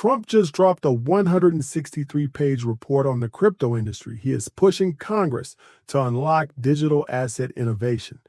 Trump just dropped a 163-page report on the crypto industry. He is pushing Congress to unlock digital asset innovation.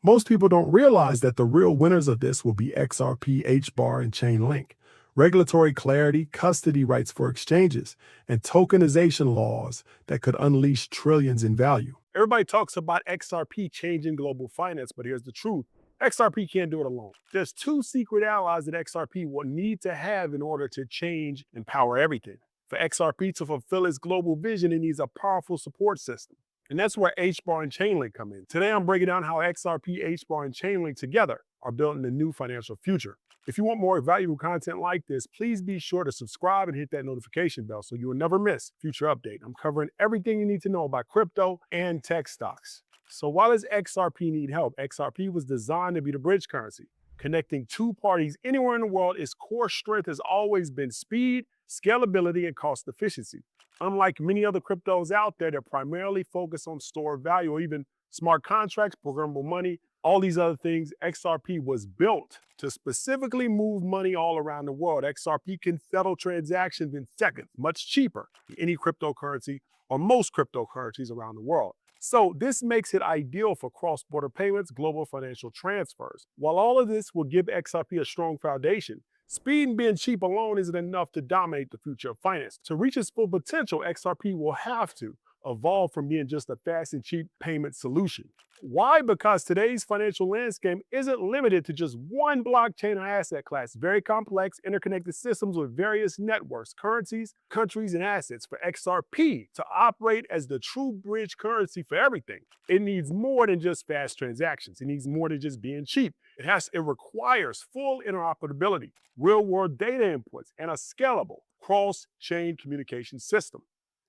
Most people don't realize that the real winners of this will be XRP, HBAR, and Chainlink. Regulatory clarity, custody rights for exchanges, and tokenization laws that could unleash trillions in value. Everybody talks about XRP changing global finance, but here's the truth. XRP can't do it alone. There's two secret allies that XRP will need to have in order to change and power everything. For XRP to fulfill its global vision, it needs a powerful support system. And that's where HBAR and Chainlink come in. Today, I'm breaking down how XRP, HBAR, and Chainlink together are building a new financial future. If you want more valuable content like this, please be sure to subscribe and hit that notification bell so you will never miss future update. I'm covering everything you need to know about crypto and tech stocks. So why does XRP need help? XRP was designed to be the bridge currency. Connecting two parties anywhere in the world, its core strength has always been speed, scalability, and cost efficiency. Unlike many other cryptos out there that primarily focus on stored value or even smart contracts, programmable money, all these other things, XRP was built to specifically move money all around the world. XRP can settle transactions in seconds, much cheaper than any cryptocurrency or most cryptocurrencies around the world. So this makes it ideal for cross-border payments, global financial transfers. While all of this will give XRP a strong foundation, speed and being cheap alone isn't enough to dominate the future of finance. To reach its full potential, XRP will have to evolve from being just a fast and cheap payment solution. Why? Because today's financial landscape isn't limited to just one blockchain or asset class. Very complex, interconnected systems with various networks, currencies, countries, and assets. For XRP to operate as the true bridge currency for everything, it needs more than just fast transactions. It needs more than just being cheap. It requires full interoperability, real-world data inputs, and a scalable cross-chain communication system.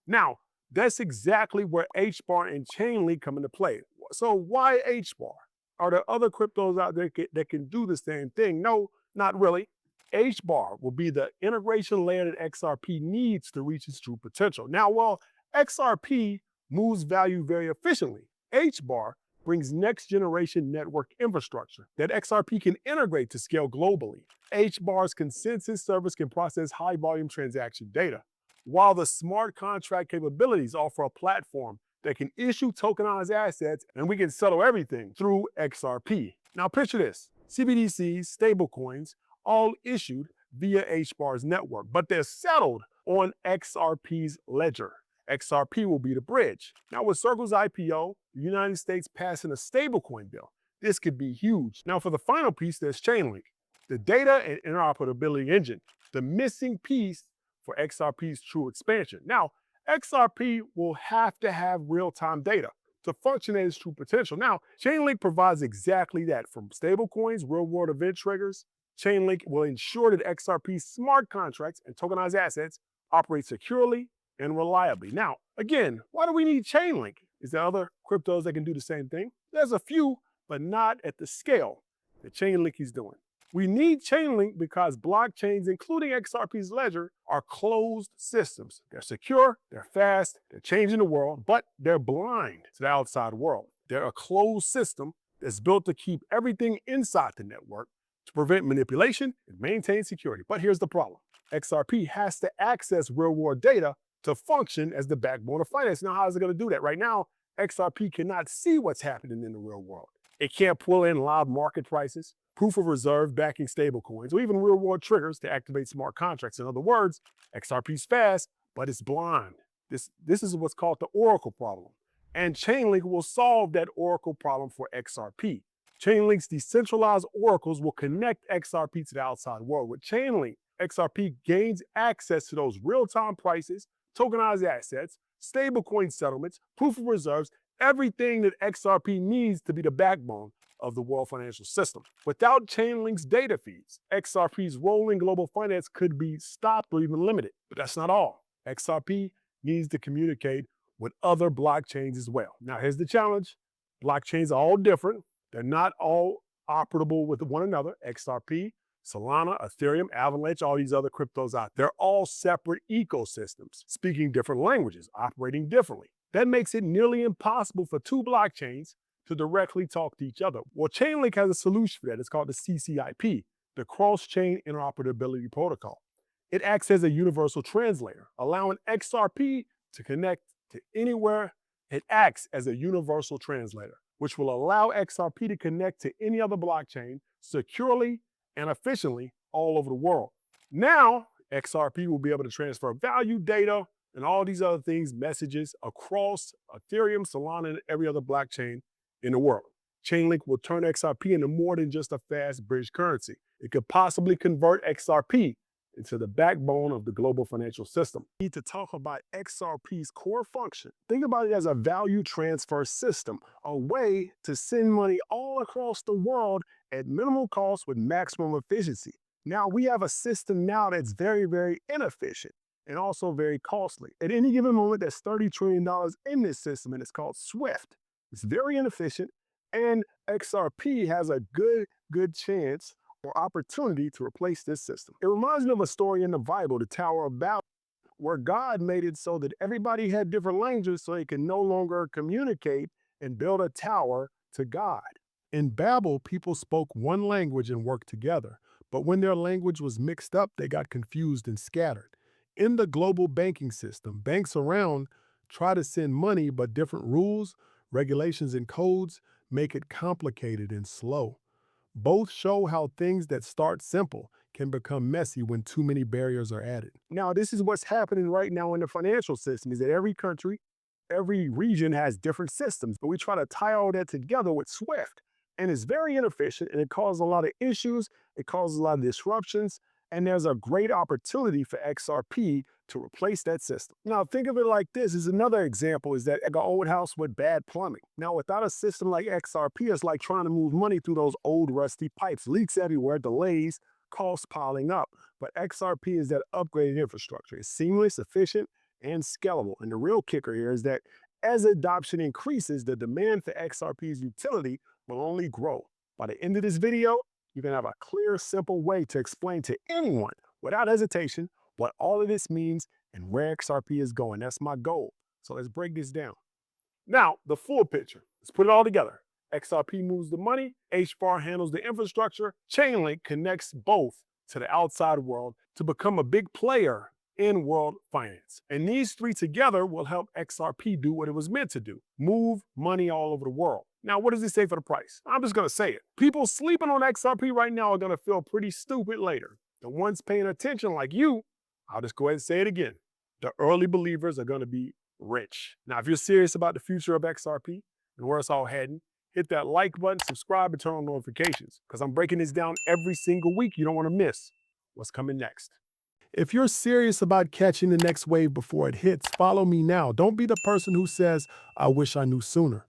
Now, that's exactly where HBAR and Chainlink come into play. So why HBAR? Are there other cryptos out there that can do the same thing? No, not really. HBAR will be the integration layer that XRP needs to reach its true potential. Now, while XRP moves value very efficiently, HBAR brings next-generation network infrastructure that XRP can integrate to scale globally. HBAR's consensus service can process high-volume transaction data, while the smart contract capabilities offer a platform that can issue tokenized assets, and we can settle everything through XRP. Now picture this, CBDCs, stablecoins, all issued via HBAR's network, but they're settled on XRP's ledger. XRP will be the bridge. Now with Circle's IPO, the United States passing a stablecoin bill, this could be huge. Now for the final piece, there's Chainlink, the data and interoperability engine, the missing piece for XRP's true expansion. Now, XRP will have to have real-time data to function at its true potential. Now, Chainlink provides exactly that. From stablecoins, real-world event triggers, Chainlink will ensure that XRP's smart contracts and tokenized assets operate securely and reliably. Now, again, why do we need Chainlink? Is there other cryptos that can do the same thing? There's a few, but not at the scale that Chainlink is doing. We need Chainlink because blockchains, including XRP's ledger, are closed systems. They're secure, they're fast, they're changing the world, but they're blind to the outside world. They're a closed system that's built to keep everything inside the network to prevent manipulation and maintain security. But here's the problem. XRP has to access real-world data to function as the backbone of finance. Now, how is it going to do that? Right now, XRP cannot see what's happening in the real world. It can't pull in live market prices, proof of reserve backing stablecoins, or even real-world triggers to activate smart contracts. In other words, XRP's fast, but it's blind. This is what's called the Oracle problem. And Chainlink will solve that Oracle problem for XRP. Chainlink's decentralized oracles will connect XRP to the outside world. With Chainlink, XRP gains access to those real-time prices, tokenized assets, stablecoin settlements, proof of reserves, everything that XRP needs to be the backbone of the world financial system. Without Chainlink's data feeds, XRP's role in global finance could be stopped or even limited. But that's not all. XRP needs to communicate with other blockchains as well. Now, here's the challenge. Blockchains are all different. They're not all operable with one another. XRP, Solana, Ethereum, Avalanche, all these other cryptos out. They're all separate ecosystems, speaking different languages, operating differently. That makes it nearly impossible for two blockchains to directly talk to each other. Well, Chainlink has a solution for that. It's called the CCIP, the Cross-Chain Interoperability Protocol. It acts as a universal translator, allowing XRP to connect to anywhere. It acts as a universal translator, which will allow XRP to connect to any other blockchain securely and efficiently all over the world. Now, XRP will be able to transfer value, data, and all these other things, messages across Ethereum, Solana, and every other blockchain in the world. Chainlink will turn XRP into more than just a fast bridge currency. It could possibly convert XRP into the backbone of the global financial system. We need to talk about XRP's core function. Think about it as a value transfer system, a way to send money all across the world at minimal cost with maximum efficiency. Now we have a system now that's very, very inefficient and also very costly. At any given moment, there's $30 trillion in this system, and it's called SWIFT. It's very inefficient, and XRP has a good chance or opportunity to replace this system. It reminds me of a story in the Bible, the Tower of Babel, where God made it so that everybody had different languages so they could no longer communicate and build a tower to God. In Babel, people spoke one language and worked together, but when their language was mixed up, they got confused and scattered. In the global banking system, banks around try to send money, but different rules, regulations, and codes make it complicated and slow. Both show how things that start simple can become messy when too many barriers are added. Now, this is what's happening right now in the financial system, is that every country, every region has different systems, but we try to tie all that together with SWIFT. And it's very inefficient, and it causes a lot of issues, it causes a lot of disruptions, and there's a great opportunity for XRP to replace that system. Now, think of it like this. Is another example is that an old house with bad plumbing. Now, without a system like XRP, it's like trying to move money through those old rusty pipes. Leaks everywhere, delays, costs piling up. But XRP is that upgraded infrastructure. It's seamless, efficient, and scalable. And the real kicker here is that as adoption increases, the demand for XRP's utility will only grow. By the end of this video, you can have a clear, simple way to explain to anyone without hesitation what all of this means and where XRP is going. That's my goal. So let's break this down. Now, the full picture. Let's put it all together. XRP moves the money, HBAR handles the infrastructure, Chainlink connects both to the outside world to become a big player in world finance. And these three together will help XRP do what it was meant to do, move money all over the world. Now, what does it say for the price? I'm just going to say it. People sleeping on XRP right now are going to feel pretty stupid later. The ones paying attention like you, I'll just go ahead and say it again. The early believers are going to be rich. Now, if you're serious about the future of XRP and where it's all heading, hit that like button, subscribe, and turn on notifications because I'm breaking this down every single week. You don't want to miss what's coming next. If you're serious about catching the next wave before it hits, follow me now. Don't be the person who says, I wish I knew sooner.